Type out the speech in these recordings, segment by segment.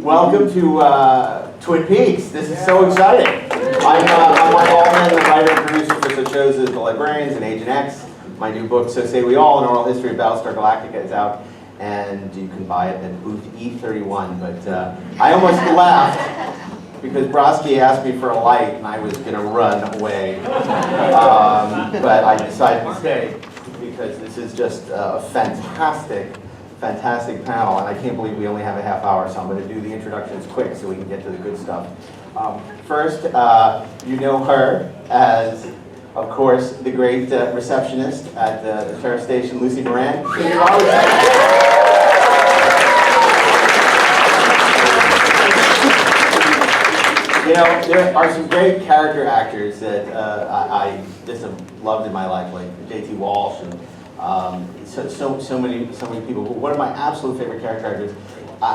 Welcome to Twin Peaks. This is so exciting. I'm Mike Altman, the writer and producer for such shows as The Librarians and Agent X. My new book, So Say We All, An Oral History of Battlestar Galactica, is out, and you can buy it at booth E31. But I almost left because Brodsky asked me for a light, and I was going to run away. But I decided to stay because this is just a fantastic panel, and I can't believe we only have a half hour, so I'm going to do the introductions quick so we can get to the good stuff. First, you know her as, of course, the great receptionist at the sheriff's station, Lucy Moran. You know, there are some great character actors that I just have loved in my life, like J.T. Walsh and so many people. But one of my absolute favorite character actors,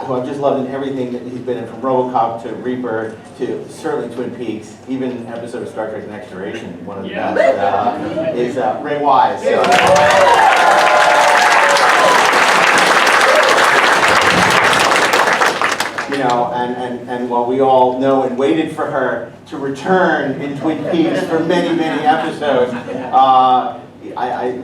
who I've just loved in everything that he's been in, from RoboCop to Reaper to certainly Twin Peaks, even an episode of Star Trek: The Next Generation, one of the best, is Ray Wise. You know, and while we all know and waited for her to return in Twin Peaks for many episodes,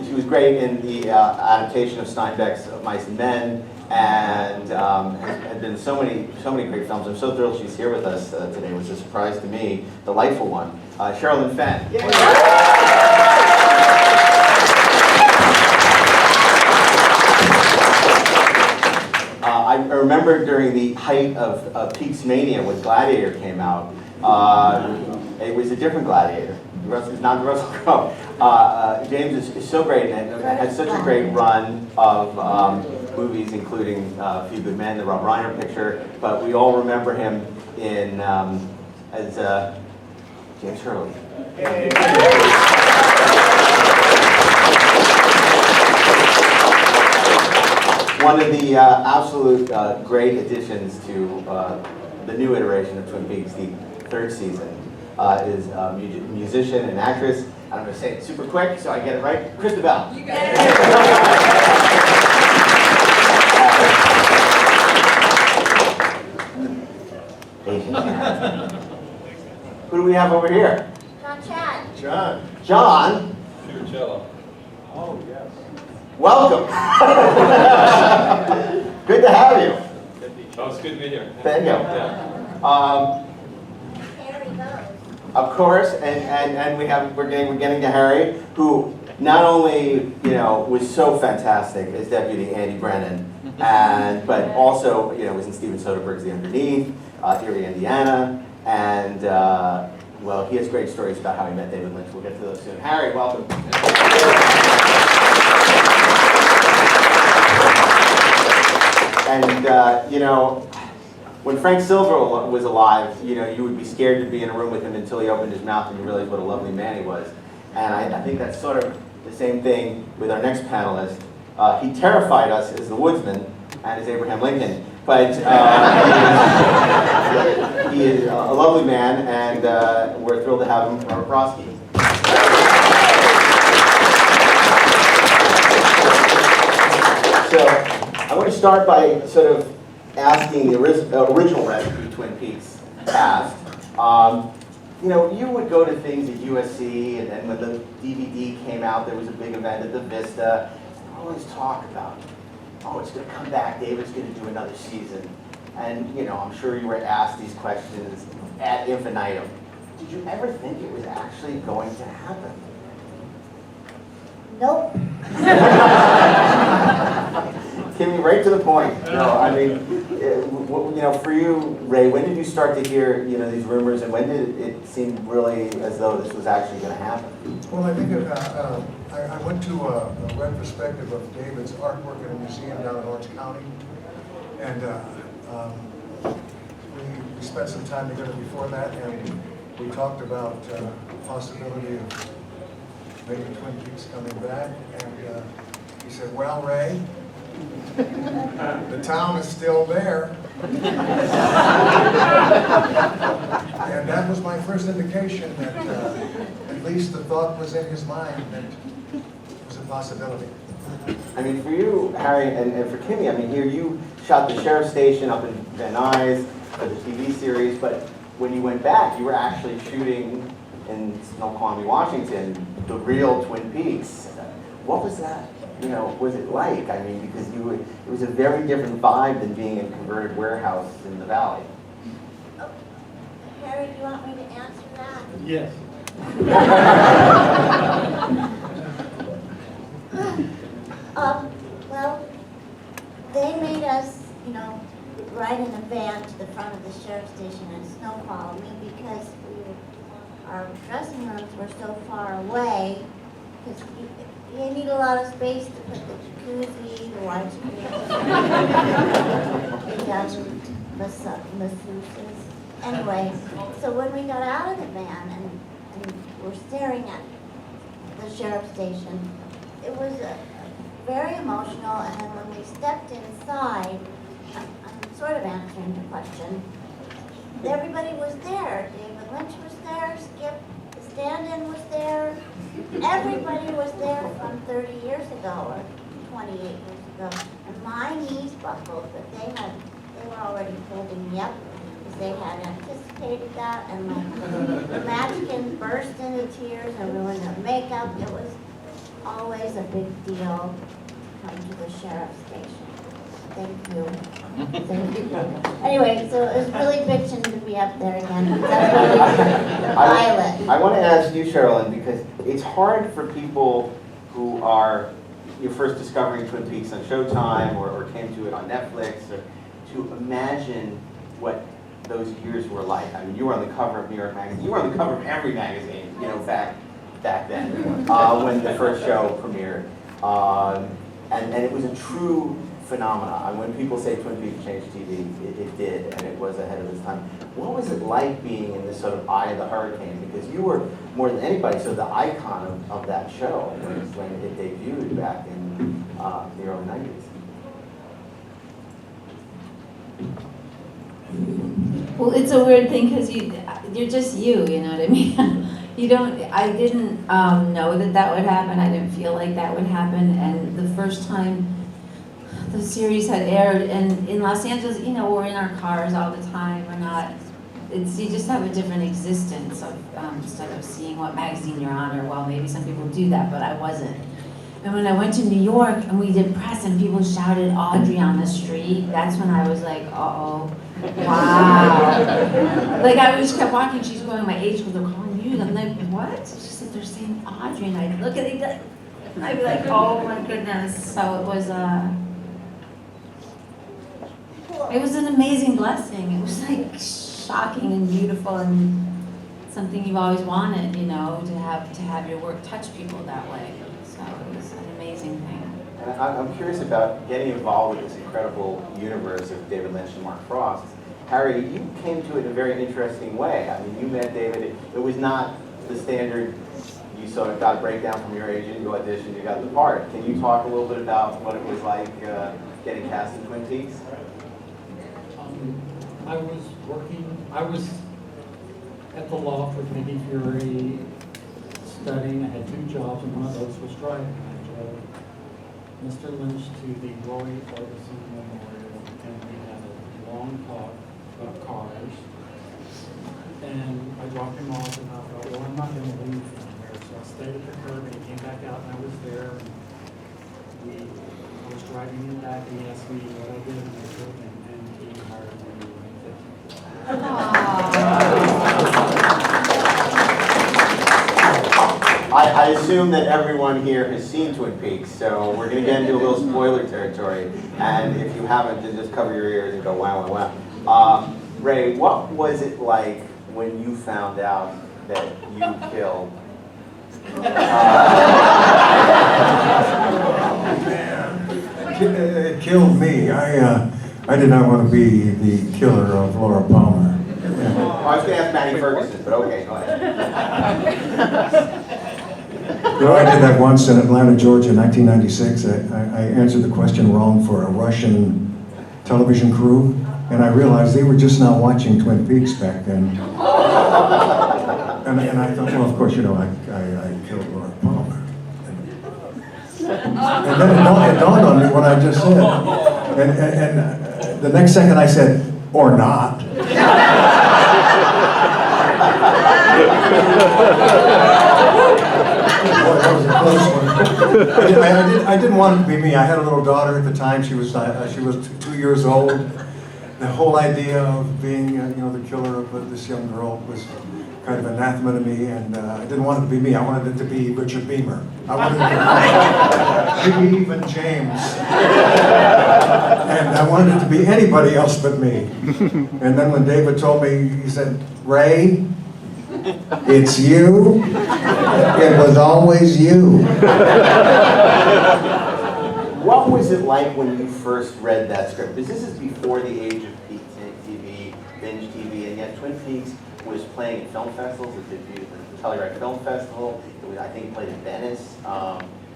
she was great in the adaptation of Steinbeck's Of Mice and Men, and has been in so many great films. I'm so thrilled she's here with us today. It was a surprise to me, delightful one. Sherilyn Fenn. I remember during the height of Peaks Mania when Gladiator came out. It was a different Gladiator. It's not the Russell Crowe. James is so great and had such a great run of movies, including A Few Good Men, the Rob Reiner picture. But we all remember him in as James Hurley. One of the absolute great additions to the new iteration of Twin Peaks, the third season, is a musician and actress. And I'm going to say it super quick so I get it right. Christabel. You got it. Who do we have over here? John. Cello. Oh, yes. Welcome. Good to have you. Oh, it's good to be here. Thank you. Yeah. Of course, and we're getting to Harry, who not only was so fantastic as Deputy Andy Brennan, but also was in Steven Soderbergh's The Underneath, Erie, Indiana, and well, he has great stories about how he met David Lynch. We'll get to those soon. Harry, welcome. And when Frank Silver was alive, you would be scared to be in a room with him until he opened his mouth and you realized what a lovely man he was. And I think that's sort of the same thing with our next panelist. He terrified us as the Woodsman and as Abraham Lincoln, but he is a lovely man, and we're thrilled to have him, Robert Brodsky. So I want to start by sort of asking the original recipe Twin Peaks cast. You would go to things at USC, and then when the DVD came out, there was a big event at the Vista. Always talk about, it's going to come back, David's going to do another season. And, I'm sure you were asked these questions ad infinitum. Did you ever think it was actually going to happen? Nope. Kimmy, right to the point. For you, Ray, when did you start to hear, these rumors, and when did it seem really as though this was actually going to happen? Well, I think I went to a retrospective of David's artwork at a museum down in Orange County, and we spent some time together before that, and we talked about the possibility of maybe Twin Peaks coming back, and he said, "Well, Ray, the town is still there." And that was my first indication that at least the thought was in his mind that it was a possibility. I mean, for you, Harry, and for Kimmy, I mean, here you shot the sheriff's station up in Van Nuys, for the TV series, but when you went back, you were actually shooting in Snoqualmie, Washington, the real Twin Peaks. What was that? You know, was it like? I mean, because it was a very different vibe than being in a converted warehouse in the valley. Oh, Harry, do you want me to answer that? Yes. Well, they made us, you know, ride in a van to the front of the sheriff's station in Snoqualmie because our dressing rooms were so far away. Because you need a lot of space to put the jacuzzi, the widescreen, the masseuses. Anyway, so when we got out of the van and were staring at the sheriff's station, it was very emotional. And then when we stepped inside, I'm sort of answering the question. Everybody was there. David Lynch was there. Skip, the stand-in was there. Everybody was there from 30 years ago or 28 years ago. And my knees buckled, but they were already holding me up because they had anticipated that. And my mannequin burst into tears and ruined their makeup. It was always a big deal to come to the sheriff's station. Thank you. Thank you. Anyway, so it was really bitching to be up there again. That's Violet. I want to ask you, Sherilyn, because it's hard for people who are you're first discovering Twin Peaks on Showtime or came to it on Netflix or to imagine what those years were like. I mean, you were on the cover of New York Magazine. You were on the cover of every magazine, you know, back then when the first show premiered. And it was a true phenomenon. When people say Twin Peaks changed TV, it did, and it was ahead of its time. What was it like being in this sort of eye of the hurricane? Because you were, more than anybody, so the icon of that show when it debuted back in the early 90s. Well, it's a weird thing because you're just you know what I mean? I didn't know that would happen. I didn't feel like that would happen. And the first time the series had aired, and in Los Angeles, you know, we're in our cars all the time. We're not, you just have a different existence of, instead of seeing what magazine you're on, or well, maybe some people do that, but I wasn't. And when I went to New York and we did press and people shouted Audrey on the street, that's when I was like, uh-oh, wow. Like I just kept walking, she's going, my age group, they're calling you. I'm like, what? She said, they're saying Audrey, and I'd look at it, and I'd be like, oh my goodness. So it was an amazing blessing. It was like shocking and beautiful and something you've always wanted, you know, to have your work touch people that way. So it was an amazing thing. And I'm curious about getting involved with this incredible universe of David Lynch and Mark Frost. Harry, you came to it in a very interesting way. I mean, you met David. It was not the standard, you sort of got a breakdown from your agent, you auditioned, you got the part. Can you talk a little bit about what it was like getting cast in Twin Peaks? I was at the loft with Mickey Fury studying. I had 2 jobs, and one of those was driving. I drove Mr. Lynch to the Roy Orbison Memorial, and we had a long talk about cars. And I dropped him off, and I thought, well, I'm not going to leave from here. So I stayed at the curb, and he came back out, and I was there. And I was driving him back, and he asked me what I did, and I told him, and he hired me. I assume that everyone here has seen Twin Peaks, so we're going to get into a little spoiler territory. And if you haven't, then just cover your ears and go wow, wow, wow. Ray, what was it like when you found out that you killed? It killed me. I did not want to be the killer of Laura Palmer. I was going to ask Matty Ferguson, but okay, go ahead. You know, I did that once in Atlanta, Georgia, in 1996. I answered the question wrong for a Russian television crew, and I realized they were just now watching Twin Peaks back then. And I thought, well, of course, you know, I killed Laura Palmer. And then it dawned on me what I just said. And the next second I said, or not. that was a close one. I didn't want it to be me. I had a little daughter at the time. She was 2 years old. The whole idea of being, the killer of this young girl was kind of anathema to me, and I didn't want it to be me. I wanted it to be Richard Beamer. I wanted it to be maybe even James. And I wanted it to be anybody else but me. And then when David told me, he said, "Ray, it's you. It was always you." What was it like when you first read that script? Because this is before the age of peak TV, binge TV, and yet Twin Peaks was playing at film festivals. It debuted at the Telluride Film Festival. I think it played in Venice.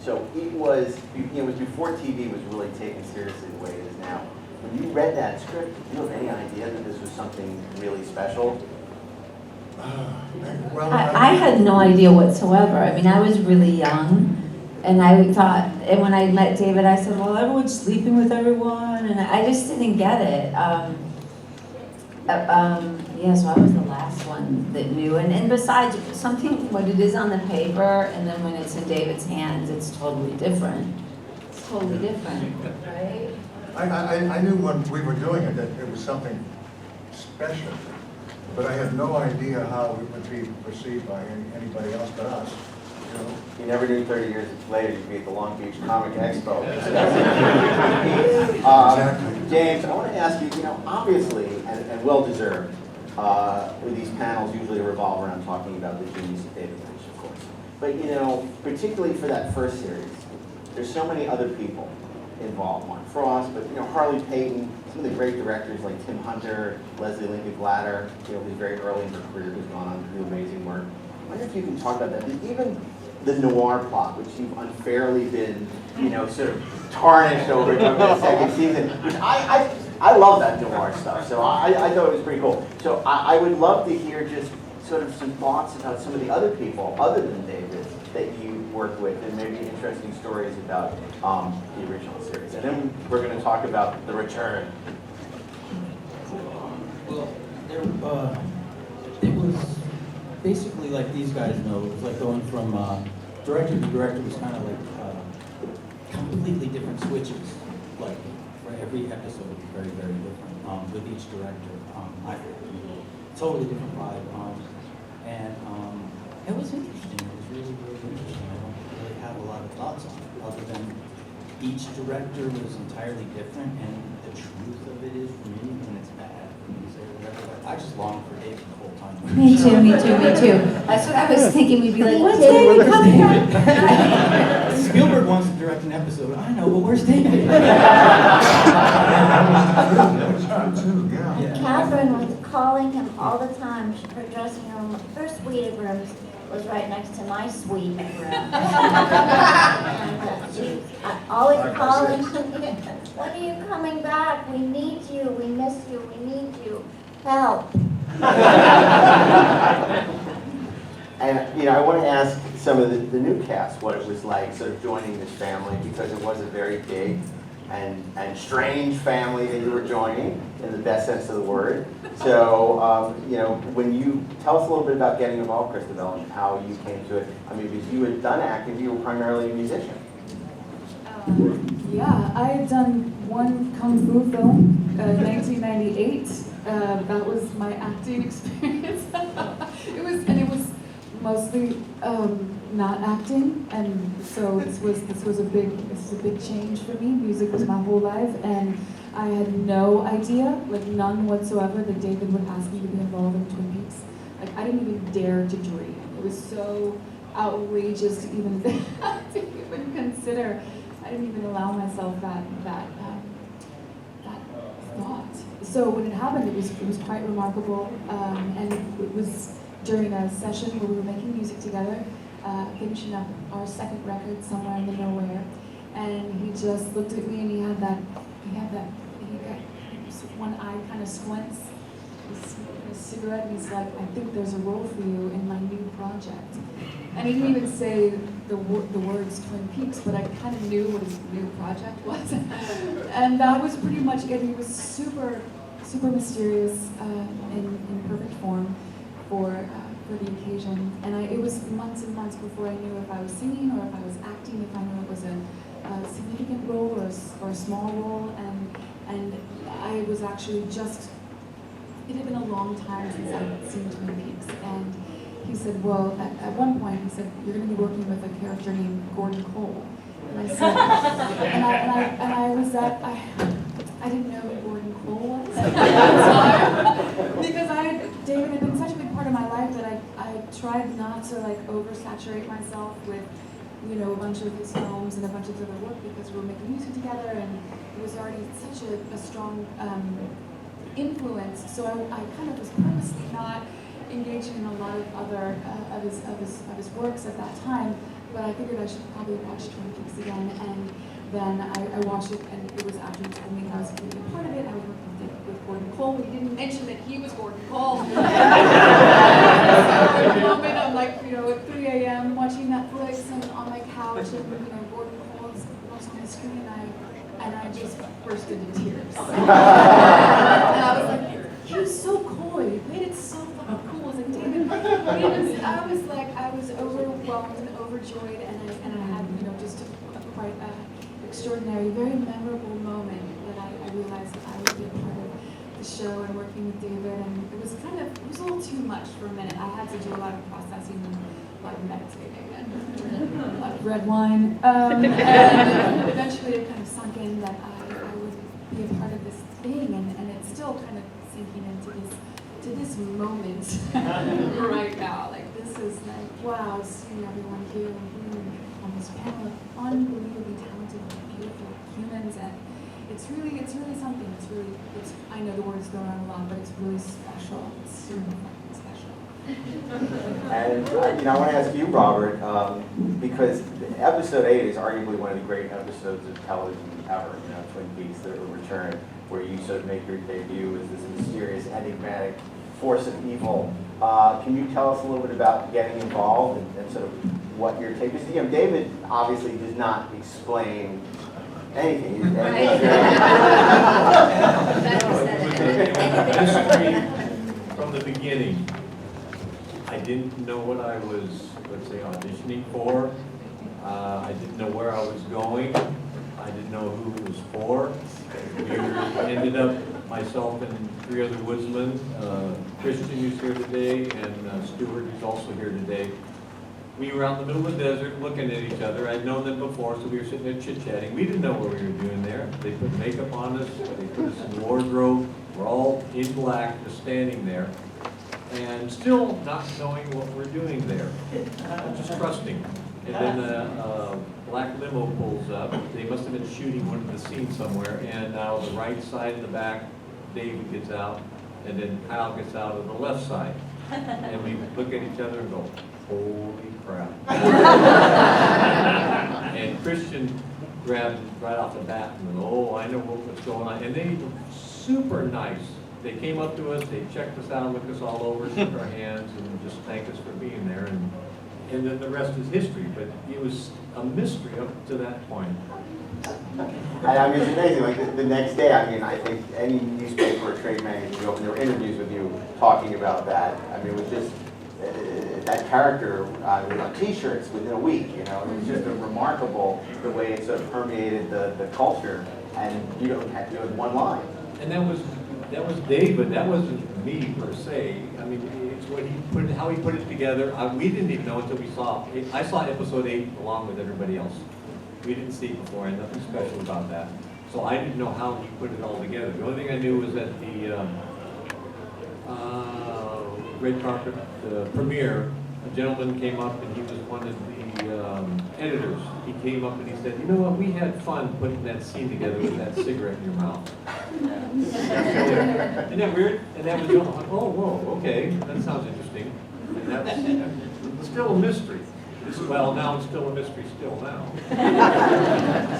So it was before TV was really taken seriously the way it is now. When you read that script, did you have any idea that this was something really special? Well, I had no idea whatsoever. I mean, I was really young, and I thought, and when I met David, I said, well, everyone's sleeping with everyone, and I just didn't get it. Yeah, so I was the last one that knew. And besides, something, when it is on the paper, and then when it's in David's hands, it's totally different. It's totally different, right? I knew when we were doing it that it was something special, but I had no idea how it would be perceived by anybody else but us. You never knew 30 years later you'd be at the Long Beach Comic Expo. Exactly. James, I want to ask you, obviously, and well-deserved, these panels usually revolve around talking about the genius of David Lynch, of course. But, particularly for that first series, there's so many other people involved. Mark Frost, but, Harley Payton, some of the great directors like Tim Hunter, Leslie Lincoln Glatter, who's very early in her career, who's gone on to do amazing work. I wonder if you can talk about that. Even the noir plot, which you've unfairly been, sort of tarnished over the second season, which I love that noir stuff, so I thought it was pretty cool. So I would love to hear just sort of some thoughts about some of the other people, other than David, that you work with, and maybe interesting stories about the original series. And then we're going to talk about the return. Well, it was basically like these guys know. It was like going from director to director was kind of like completely different switches. Like for every episode was very, very different with each director. I totally different vibe. And it was interesting. It was really, really interesting. I don't really have a lot of thoughts on it other than each director was entirely different, and the truth of it is, for me, when it's bad, when you say whatever, I just long for David the whole time. Me too, me too, me too. That's what I was thinking. We'd be like, when's David coming back? Spielberg wants to direct an episode. I know, but where's David? That was true too, yeah. Catherine was calling him all the time. Her dressing room, her suite of rooms was right next to my suite of rooms. And she was always calling him, when are you coming back? We need you, we miss you, we need you. Help. And I want to ask some of the new cast what it was like sort of joining this family, because it was a very big and strange family that you were joining in the best sense of the word. So, when you tell us a little bit about getting involved, Christabel, and how you came to it. I mean, because you had done acting, you were primarily a musician. Yeah, I had done one kung fu film in 1998. That was my acting experience. It was mostly not acting, and so this was a big change for me. Music was my whole life, and I had no idea, like none whatsoever, that David would ask me to be involved in Twin Peaks. Like I didn't even dare to dream. It was so outrageous to even consider. I didn't even allow myself that thought. So when it happened, it was quite remarkable, and it was during a session where we were making music together, finishing up our second record, Somewhere in the Nowhere, and he just looked at me and he got one eye kind of squints. He's smoking a cigarette and he's like, I think there's a role for you in my new project. And he didn't even say the words Twin Peaks, but I kind of knew what his new project was. And that was pretty much it. He was super, super mysterious in perfect form for for the occasion. And it was months and months before I knew if I was singing or if I was acting, if I knew it was a significant role or a small role. And I was actually just, it had been a long time since I'd seen Twin Peaks. And he said, well, at one point, he said, you're going to be working with a character named Gordon Cole. And I said, and I was at, I didn't know who Gordon Cole was at that time, because David had been such a big part of my life that I tried not to like oversaturate myself with, you know, a bunch of his films and a bunch of his other work, because we were making music together and it was already such a strong influence. So I kind of was purposely not engaging in a lot of other of his works at that time, but I figured I should probably watch Twin Peaks again. And then I watched it, and it was after he told me I was going to be a part of it. I was working with Gordon Cole, but he didn't mention that he was Gordon Cole. So at the moment, I'm like, you know, at 3 a.m. watching Netflix and on my couch, and you know, Gordon Cole is on the screen, and I just burst into tears. And I was like, he was so coy. He played it so fucking cool. I was like, David, I was overwhelmed and overjoyed, and I had, you know, just a quite extraordinary, very memorable moment that I realized that I would be a part of the show and working with David, and it was a little too much for a minute. I had to do a lot of processing and a lot of meditating and a lot of red wine. And eventually it kind of sunk in that I would be a part of this thing, and it's still kind of sinking into this moment right now. Like, this is like, wow, seeing everyone here on this panel of unbelievably talented, beautiful humans, and it's really something. I know the word is going around a lot, but it's really special. It's super fucking special. And you know, I want to ask you, Robert, because episode 8 is arguably one of the great episodes of television ever. You know, Twin Peaks: The Return, where you sort of make your debut as this mysterious, enigmatic force of evil. Can you tell us a little bit about getting involved and sort of what your take is? You know, David obviously does not explain anything. Mystery from the beginning. I didn't know what I was, let's say, auditioning for. I didn't know where I was going. I didn't know who it was for. We ended up, myself and 3 other woodsmen, Christian, who's here today, and Stuart, who's also here today. We were out in the middle of the desert looking at each other. I'd known them before, so we were sitting there chit-chatting. We didn't know what we were doing there. They put makeup on us, they put us in wardrobe. We're all in black, just standing there, and still not knowing what we're doing there, just trusting. And then a black limo pulls up. They must have been shooting one of the scenes somewhere, and now the right side and the back, David gets out, and then Kyle gets out of the left side. And we look at each other and go, holy crap. And Christian grabbed right off the bat and went, oh, I know what's going on. And they were super nice. They came up to us, they checked us out, looked us all over, shook our hands, and just thanked us for being there. And then the rest is history. But it was a mystery up to that point. And I mean, it's amazing, like the next day, I mean, I think any newspaper or trade magazine, you open their interviews with you talking about that. I mean, it was just, that character on t-shirts within a week, you know, it was just a remarkable the way it sort of permeated the culture, and you don't have to do it in one line. And that was David, that wasn't me per se. I mean, it's what he put, how he put it together. We didn't even know until we saw, I saw episode 8 along with everybody else. We didn't see it before, and nothing special about that. So I didn't know how he put it all together. The only thing I knew was that the red carpet premiere, a gentleman came up and he was one of the editors. He came up and he said, you know what, we had fun putting that scene together with that cigarette in your mouth. Isn't that weird? And that was, oh, whoa, okay, that sounds interesting. And that was still a mystery. Well, now it's still a mystery still now.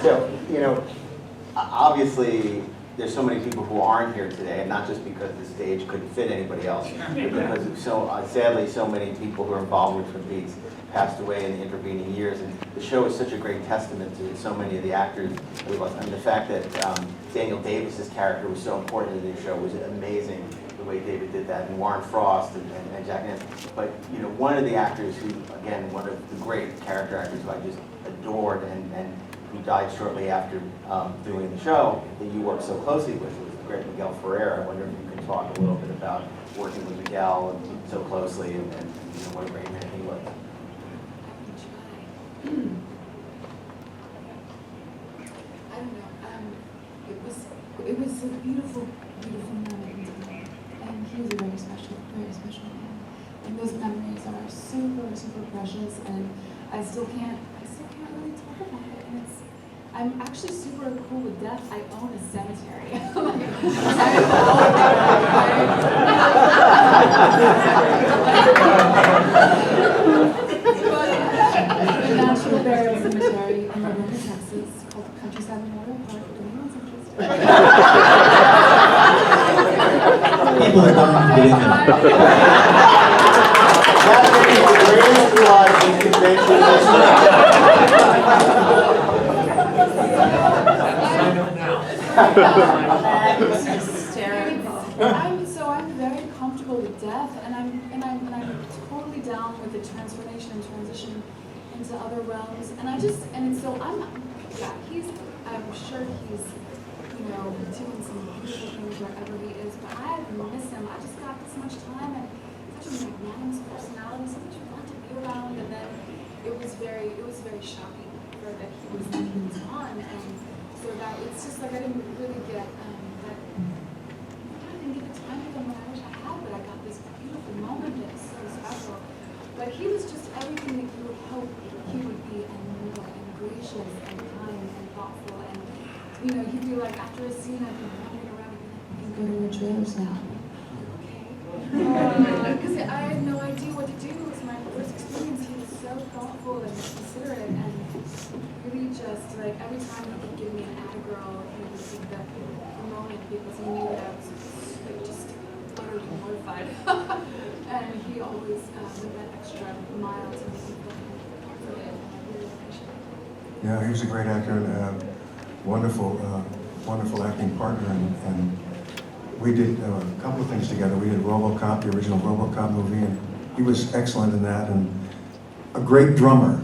So, you know, obviously, there's so many people who aren't here today, and not just because the stage couldn't fit anybody else, but because of sadly, so many people who are involved with Twin Peaks passed away in the intervening years. And the show is such a great testament to so many of the actors we lost. I mean, the fact that Daniel Davis's character was so important in the show was amazing. the way David did that, and Warren Frost and Jack Nance. But one of the actors who, again, one of the great character actors who I just adored, and who died shortly after doing the show that you worked so closely with, was the great Miguel Ferrer. I wonder if you could talk a little bit about working with Miguel so closely, and what a great man he was. I don't know. It was a beautiful, beautiful moment, and he was a very special man. And those memories are super, super precious, and I still can't really talk about it. And I'm actually super cool with death. I own a cemetery. The National Burial Cemetery in Rama, Texas, called Countryside Memorial Park. If anyone's interested. People are going to get in there. That's the greatest plug in convention history. Sign up now. I'm very comfortable with death, and I'm totally down with the transformation and transition into other realms. And I'm sure he's doing some beautiful things wherever he is. But I miss him. I just got this much time, and such a magnanimous personality, so much fun to be around. And then it was very shocking that he was gone, and so that it's just like I didn't really get that. I didn't get the time with him when I wish I had, but I got this beautiful moment that's so special. But he was just everything that you would hope he would be, and more, and gracious, and kind, and thoughtful, and he'd be like, after a scene, I'd be wandering around and be like, you can go to your trailers now. Okay. Because I had no idea what to do. It was my first experience. He was so thoughtful and considerate, and really just like every time he could give me an girl, he would give the moment because he knew that I was like, just utterly mortified. And he always went that extra mile to make me feel comforted, and I really appreciate it. Yeah, he was a great actor and wonderful acting partner, and we did a couple of things together. We did RoboCop, the original RoboCop movie, and he was excellent in that, and a great drummer,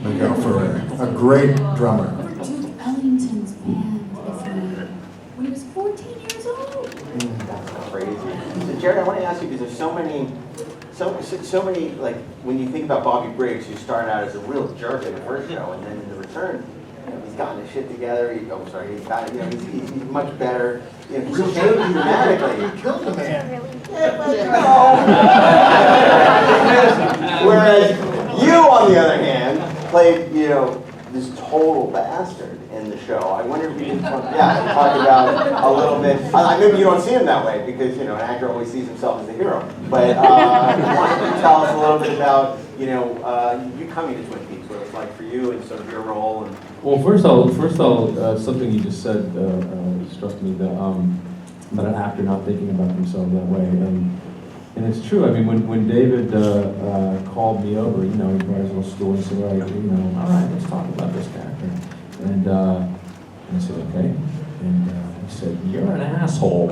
Miguel Ferrer, a great drummer. Duke Ellington's band with me when he was 14 years old. That's crazy. So Jared, I want to ask you, because there's so many, like, when you think about Bobby Briggs, who started out as a real jerk in the first show, and then in the return, he's gotten his shit together. He's much better. He's changed dramatically. He killed the man. Whereas you, on the other hand, played, this total bastard in the show. I wonder if you can talk about a little bit. Maybe you don't see him that way because an actor always sees himself as a hero. But why don't you tell us a little bit about you coming to Twin Peaks, what it was like for you and sort of your role. And well, first of all, something you just said struck me about an actor not thinking about themselves that way. And it's true. I mean, when David called me over, he brought his little stool and said, all right, let's talk about this character. And I said, okay. And he said, you're an asshole.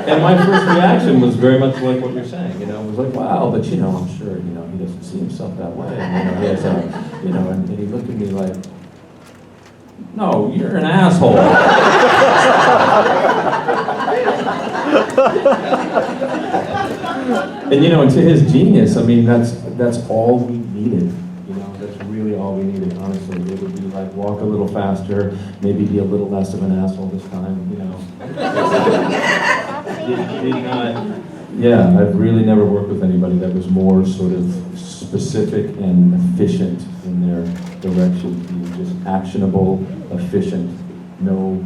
And my first reaction was very much like what you're saying. It was like, wow, but I'm sure, he doesn't see himself that way. And, he has and he looked at me like, no, you're an asshole. And and to his genius, I mean, that's all we needed. That's really all we needed, honestly. It would be like walk a little faster, maybe be a little less of an asshole this time, Yeah, I've really never worked with anybody that was more sort of specific and efficient in their direction. Just actionable, efficient. You know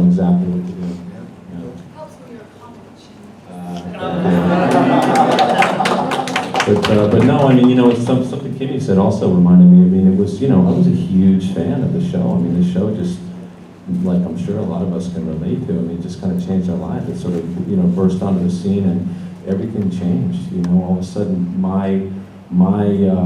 exactly what to do. Helps when you're accomplishing. But no, I mean, something Kimmy said also reminded me. I mean, it was, I was a huge fan of the show. I mean, the show just, like I'm sure a lot of us can relate to. I mean, it just kind of changed our life. It sort of, burst onto the scene and everything changed. All of a sudden, my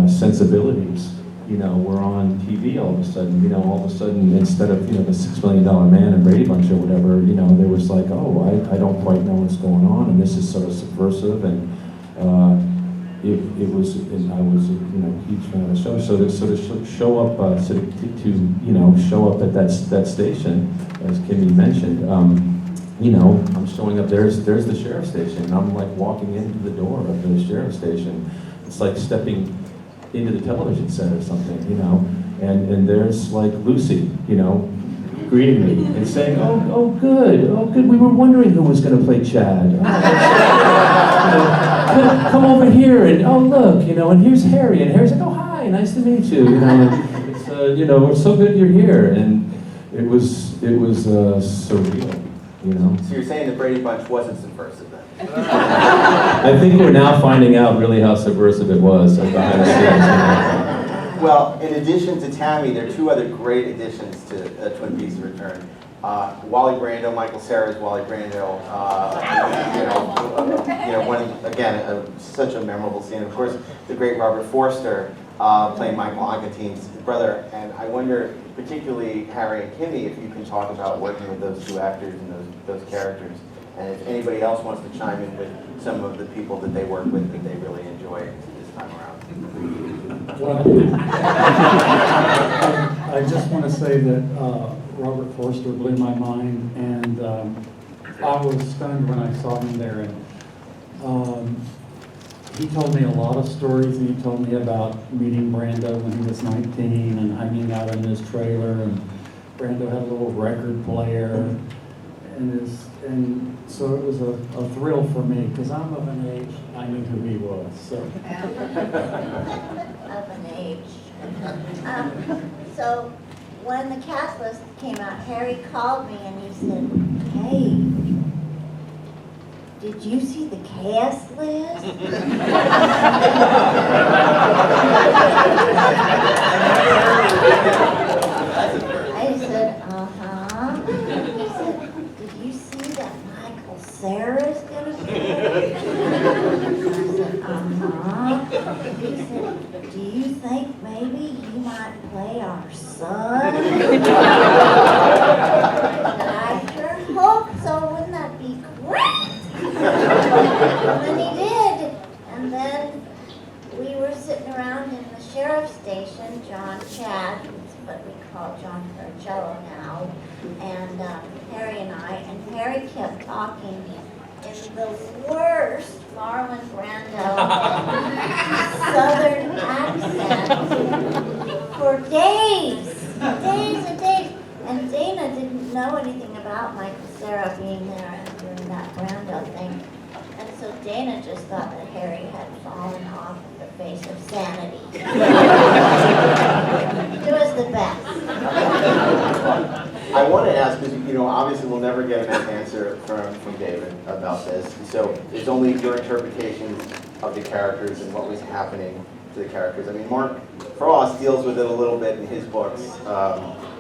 sensibilities, were on TV all of a sudden. All of a sudden, instead of, the $6 Million Man and Brady Bunch or whatever, there was like, oh, I don't quite know what's going on, and this is sort of subversive, and it was, and I was, a huge fan of the show. So to sort of show up, show up at that station, as Kimmy mentioned, I'm showing up, there's the sheriff's station, and I'm like walking into the door of the sheriff's station. It's like stepping into the television set or something, and there's like Lucy, greeting me and saying, oh good, we were wondering who was gonna play Chad. Come over here, and oh look, and here's Harry, and Harry's like, oh hi, nice to meet you, it's it's so good you're here, and it was surreal. So you're saying the Brady Bunch wasn't subversive then? I think we're now finding out really how subversive it was behind the scenes. Well, in addition to Tammy, there are two other great additions to Twin Peaks: Return. Wally Brando, Michael Cera's Wally Brando. Such a memorable scene. Of course, the great Robert Forster playing Michael Oncontine's brother. And I wonder, particularly Harry and Kimmy, if you can talk about working with those two actors and those characters. And if anybody else wants to chime in with some of the people that they work with that they really enjoy this time around. Well, I just want to say that Robert Forster blew my mind, and I was stunned when I saw him there. And he told me a lot of stories, and he told me about meeting Brando when he was 19 and hanging out in his trailer, and Brando had a little record player, and so it was a thrill for me, because I'm of an age I knew who he was. So. Of an age. So when the cast list came out, Harry called me and he said, hey, did you see the cast list? I said, uh-huh. He said, did you see that Michael Cera's gonna be there? I said, uh-huh. He said, do you think maybe you might play our son? I sure hope so. Wouldn't that be great? And then he did. And then we were sitting around in the sheriff's station, John Chad, what we call John Carcello now, and Harry and I, and Harry kept talking in the worst Marlon Brando Southern accent for days and days. And Dana didn't know anything about Michael Cera being there and doing that Brando thing. And so Dana just thought that Harry had fallen off the face of sanity. It was the best. I want to ask, because obviously we'll never get an answer from David about this. So it's only your interpretation of the characters and what was happening to the characters. I mean, Mark Frost deals with it a little bit in his books,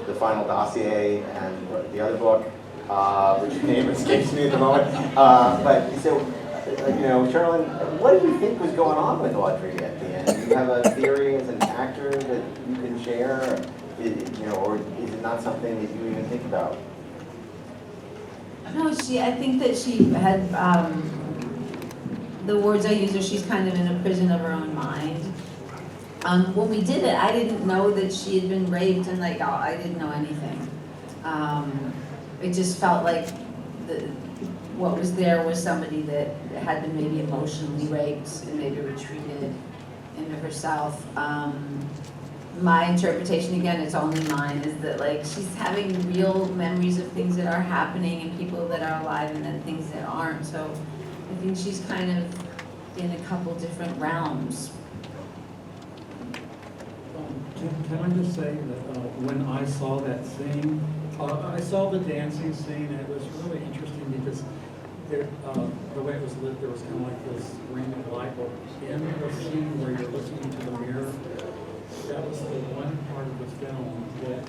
The Final Dossier and the other book, which name escapes me at the moment. But so, Sherilyn, what do you think was going on with Audrey at the end? Do you have a theory as an actor that you can share? Or is it not something that you even think about? No, I think that she had, the words I use are she's kind of in a prison of her own mind. When we did it, I didn't know that she had been raped, and I didn't know anything. It just felt like what was there was somebody that had been maybe emotionally raped and maybe retreated into herself. My interpretation, again, it's only mine, is that she's having real memories of things that are happening and people that are alive and then things that aren't. So I think she's kind of in a couple different realms. Can I just say that when I saw that scene, I saw the dancing scene, and it was really interesting because the way it was lit, there was kind of like this ring of light, but in the scene where you're looking into the mirror, that was the one part of the film that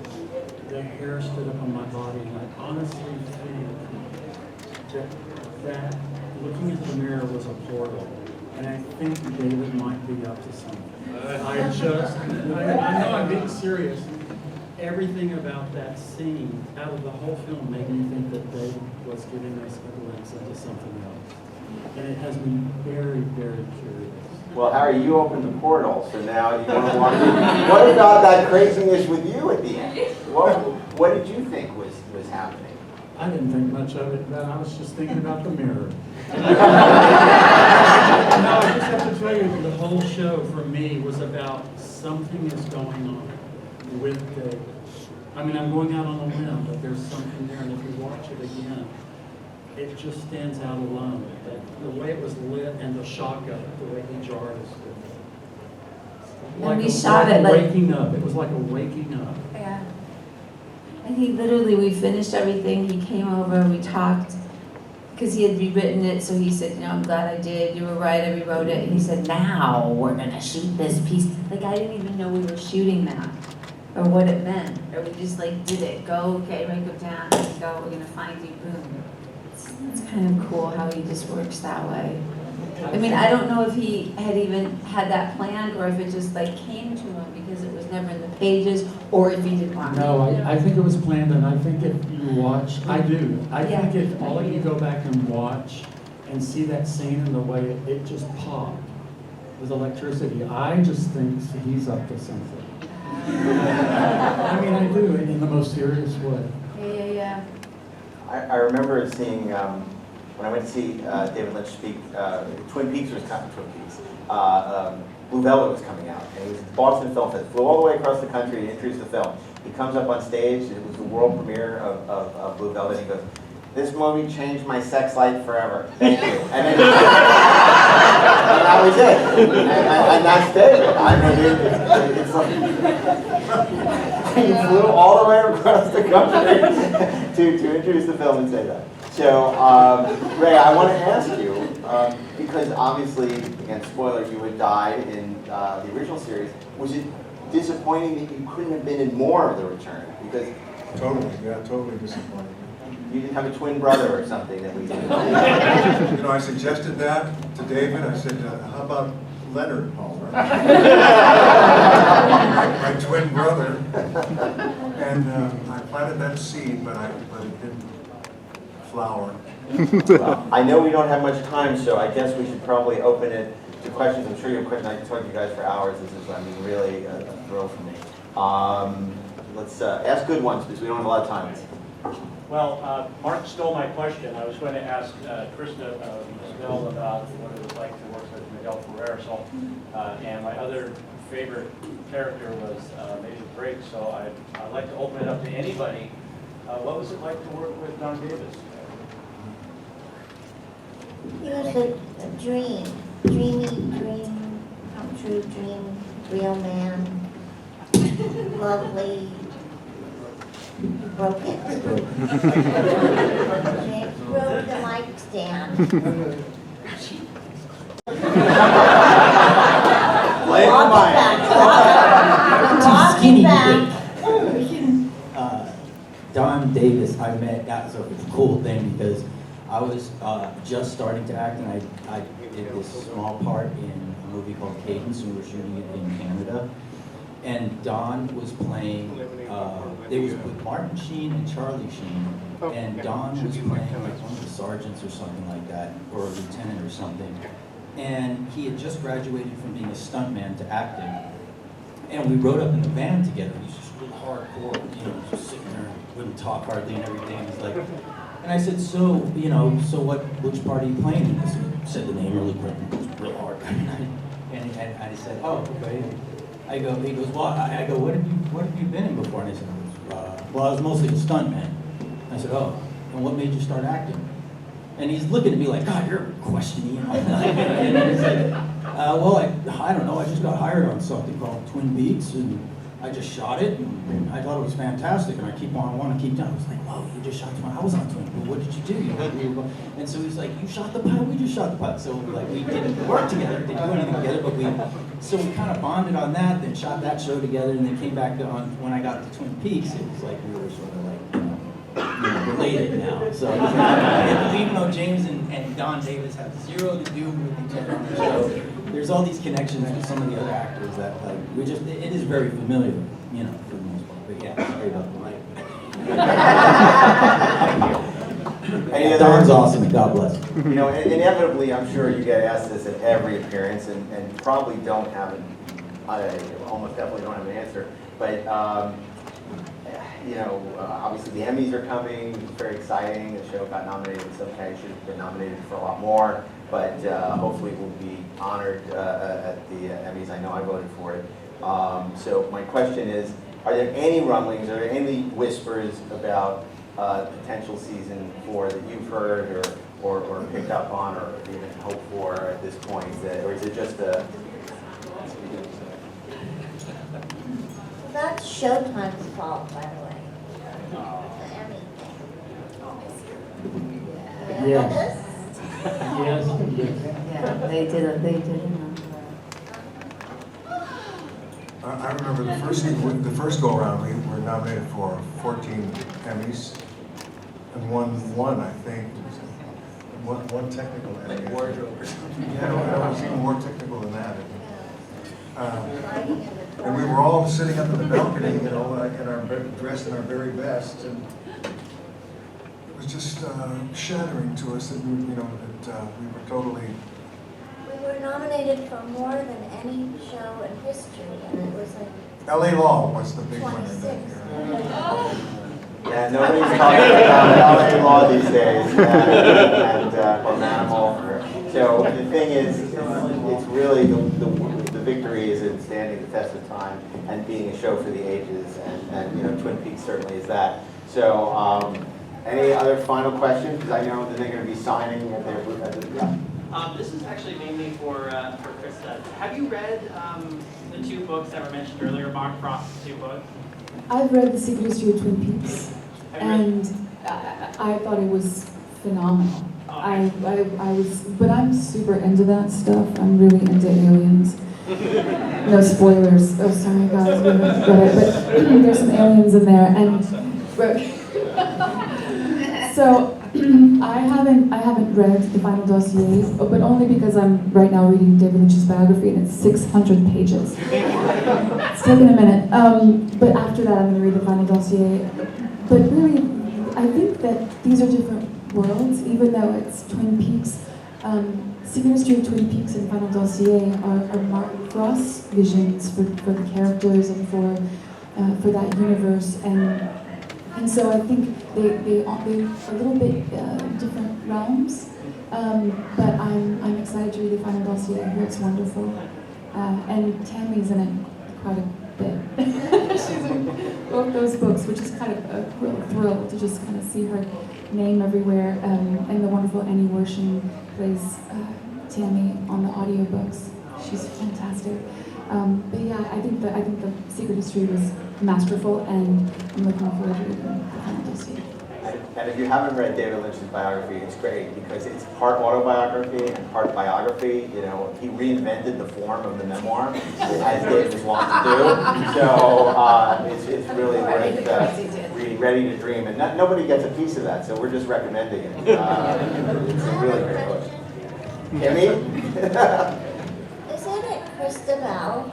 the hair stood up on my body, and I honestly think that looking into the mirror was a portal. And I think David might be up to something. I know I'm being serious. Everything about that scene, out of the whole film, made me think that David was giving us a glimpse into something else. And it has me very, very curious. Well, Harry, you opened the portal, so now you want to walk in. What about that craziness with you at the end? What did you think was happening? I didn't think much of it, but I was just thinking about the mirror. No, I just have to tell you, the whole show for me was about something is going on with David. I mean, I'm going out on a limb, but there's something there, and if you watch it again, it just stands out alone. The way it was lit and the shock of it, the way he jarred us with it. And we shot it like waking up. It was like a waking up. Yeah. And he literally, we finished everything, he came over, we talked, because he had rewritten it, so he said, you know, I'm glad I did, you were right, I rewrote it, and he said, now we're gonna shoot this piece. Like, I didn't even know we were shooting that, or what it meant, or we just like did it, go, okay, write it down, and go, we're gonna find you, boom. It's kind of cool how he just works that way. I mean, I don't know if he had even had that planned, or if it just like came to him because it was never in the pages, or if he didn't want to. No, I think it was planned, and I think if you watch, I do. I Yeah. think if all of you go back and watch and see that scene and the way it just popped with electricity, I just think he's up to something. I mean, I do, in the most serious way. Yeah. I remember seeing, when I went to see David Lynch speak, Twin Peaks was coming, Blue Velvet was coming out, and he was at the Boston Film Festival, flew all the way across the country to introduce the film. He comes up on stage, it was the world premiere of Blue Velvet, and he goes, "This movie changed my sex life forever, thank you." And then and that was it, and that's David. I mean, it's like, he flew all the way across the country to introduce the film and say that. So, Ray, I want to ask you, because obviously, again, spoiler, you had died in the original series. Was it disappointing that you couldn't have been in more of The Return? Because Totally disappointing. you didn't have a twin brother or something that we didn't. You know, I suggested that to David. I said, how about Leonard Palmer? my twin brother. And I planted that seed, but it didn't flower. Well, I know we don't have much time, so I guess we should probably open it to questions. I'm sure you have questions. I can talk to you guys for hours. This is, I mean, really a thrill for me. Let's ask good ones, because we don't have a lot of time. Well, Mark stole my question. I was going to ask Krista Miguel about what it was like to work with Miguel Ferrer. So, and my other favorite character was Major Briggs. So I'd like to open it up to anybody. What was it like to work with Don Davis? He was a dream, dream, come true dream, real man, lovely, broke it. Broke the mic stand. Play the Walk it back, walk it back. Don Davis, I met, that was a cool thing because I was just starting to act, and I did this small part in a movie called Cadence. We were shooting it in Canada, and Don was playing, it was with Martin Sheen and Charlie Sheen, and Don was playing like one of the sergeants or something like that, or a lieutenant or something, and he had just graduated from being a stuntman to acting, and we rode up in the van together. He's just real hardcore, you know, just sitting there, wouldn't talk hardly and everything. He's like, and I said, so, you know, which part are you playing in this? He said the name really quick, it was real hard. And I said, oh, okay. He goes, well, I go, what have you been in before? And I said, well, I was mostly a stuntman. I said, oh, and what made you start acting? And he's looking at me like, God, you're questioning, you know. And he's like, well, I don't know, I just got hired on something called Twin Peaks, and I just shot it, and I thought it was fantastic, and I want to keep doing. I was like, wow, you just shot Twin. I was on Twin Peaks. What did you do? You know, and so he's like, you shot the pilot. We just shot the pilot. So like we didn't work together, didn't do anything together, but we kind of bonded on that. Then shot that show together, and then came back on when I got to Twin Peaks. It was like we were sort of like, you know, related now. So even though James and Don Davis have zero to do with each other on the show, there's all these connections with some of the other actors that like it is very familiar, for the most part. But yeah, sorry about the mic. Don's awesome, and God bless. Inevitably, I'm sure you get asked this at every appearance, and probably don't have almost definitely don't have an answer. But obviously the Emmys are coming. It's very exciting. The show got nominated in some cases, should have been nominated for a lot more. But hopefully we'll be honored at the Emmys. I know I voted for it. So my question is, are there any rumblings, are there any whispers about potential season 4 that you've heard or picked up on or even hoped for at this point? Or is it just a... That's Showtime's fault, by the way. The Emmy thing. Yes. Yes. Yes. Yeah, they did it. I remember the first go around, we were nominated for 14 Emmys and won, I think. One technical Emmy. Like wardrobe or something. Yeah, it was even more technical than that. And we were all sitting up in the balcony, dressed in our very best, and it was just shattering to us that we were totally. We were nominated for more than any show in history, and it was like LA Law was the big winner 26. that year. Yeah, nobody's talking about LA Law these days, or Manimal. So the thing is, it's really the victory is in standing the test of time and being a show for the ages, and Twin Peaks certainly is that. So any other final questions? Because I know that they're going to be signing at their booth. This is actually mainly for Krista. Have you read the 2 books that were mentioned earlier, Mark Frost's 2 books? I've read The Secret History of Twin Peaks, and I thought it was phenomenal. I was, but I'm super into that stuff. I'm really into aliens. No spoilers. Oh, sorry guys, we haven't read it, but there's some aliens in there, and so I haven't read the final dossier, but only because I'm right now reading David Lynch's biography, and it's 600 pages. It's taking a minute, but after that I'm going to read the final dossier. But really, I think that these are different worlds, even though it's Twin Peaks. Secret History of Twin Peaks and Final Dossier are Mark Frost's visions for the characters and for that universe, and so I think they're a little bit different realms. But I'm excited to read the Final Dossier. I hear it's wonderful, and Tammy's in it quite a bit. She's in both those books, which is kind of a real thrill to just kind of see her name everywhere, and the wonderful Annie Wershing plays Tammy on the audiobooks. She's fantastic. But yeah, I think the Secret History was masterful, and I'm looking forward to reading the Final Dossier. And if you haven't read David Lynch's biography, it's great because it's part autobiography and part biography. He reinvented the form of the memoir, as David was wont to do. So it's really worth reading Ready to Dream. And nobody gets a piece of that, so we're just recommending it. It's a really great book. Kimmy? Isn't it Christabel?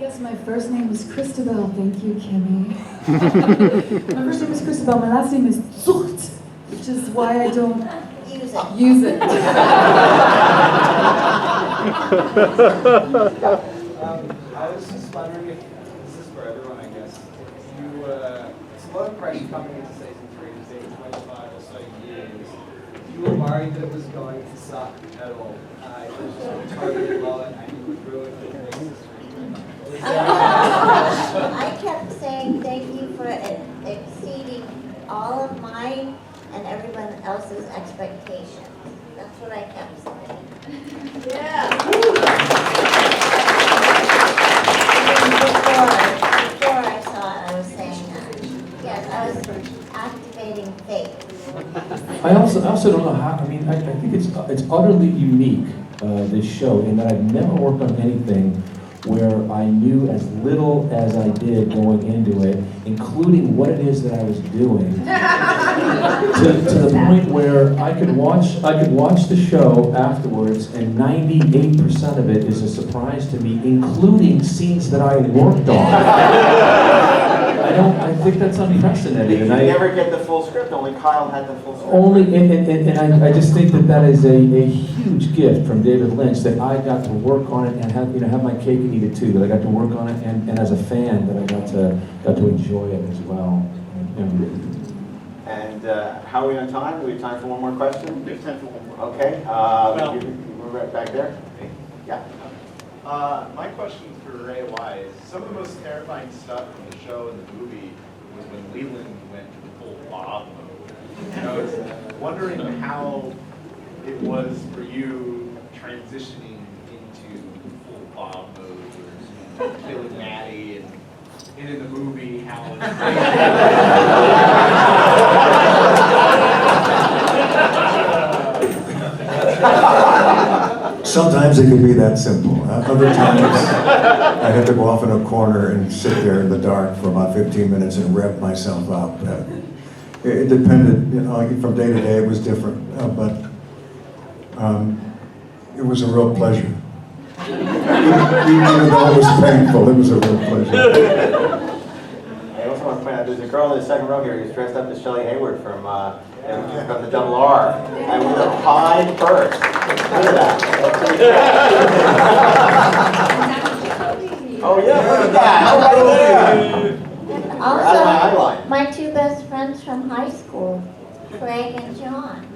Yes, my first name is Christabel. Thank you, Kimmy. My first name is Christabel. My last name is Zucht, which is why I don't use it. I was just wondering if, this is for everyone, I guess, it's a lot of pressure coming into season 3, being 25 or so years. You were worried that it was going to suck at all. It was just totally low and you would ruin the next history. I kept saying thank you for exceeding all of mine and everyone else's expectations. That's what I kept saying. Yeah. Before I saw it, I was saying that. Yes, I was activating faith. I also don't know how. I mean, I think it's utterly unique, this show, in that I've never worked on anything where I knew as little as I did going into it, including what it is that I was doing. to the point where I could watch the show afterwards, and 98% of it is a surprise to me, including scenes that I worked on. I think that's unprecedented. You And I never get the full script, only Kyle had the full script. and I just think that is a huge gift from David Lynch, that I got to work on it and have my cake and eat it too. That I got to work on it, and as a fan, that I got to enjoy it as well. And how are we on time? Do we have time for one more question? We have time for one more. Okay, Well- we're right back there. Yeah. My question for Ray Y is, some of the most terrifying stuff in the show and the movie was when Leland went to the full Bob mode. And I was wondering how it was for you transitioning into full Bob mode, or killing Maddie, and in the movie how Sometimes it can be that simple. Other times, I had to go off in a corner and sit there in the dark for about 15 minutes and rev myself up. It depended, from day to day it was different, but it was a real pleasure. Even though it was painful, it was a real pleasure. I also want to point out, there's a girl in the second row here who's dressed up as Shelley Hayward from the Double R, and with a pie purse. Look at that. Oh yeah, look at that. Oh, right there. Out of my eye line. Also, my two best friends from high school, Craig and John.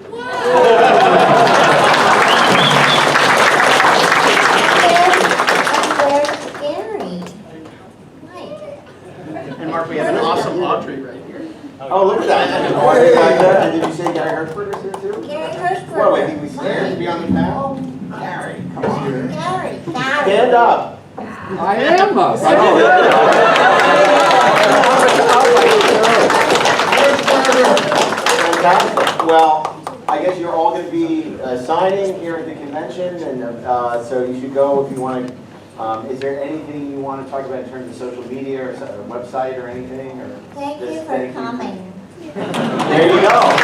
Where's Gary? Mike. And Mark, we have an awesome Audrey right here. Oh, look at that. And Audrey back there. And did you say Gary Hershberg is here too? Gary Hershberg. Well, wait, did we stand to be on the panel? Gary, come on. Gary. Stand up. I am up. Fantastic. Well, I guess you're all going to be signing here at the convention, and so you should go if you want to. Is there anything you want to talk about in terms of social media or website or anything? Or Thank you just for coming. There you go.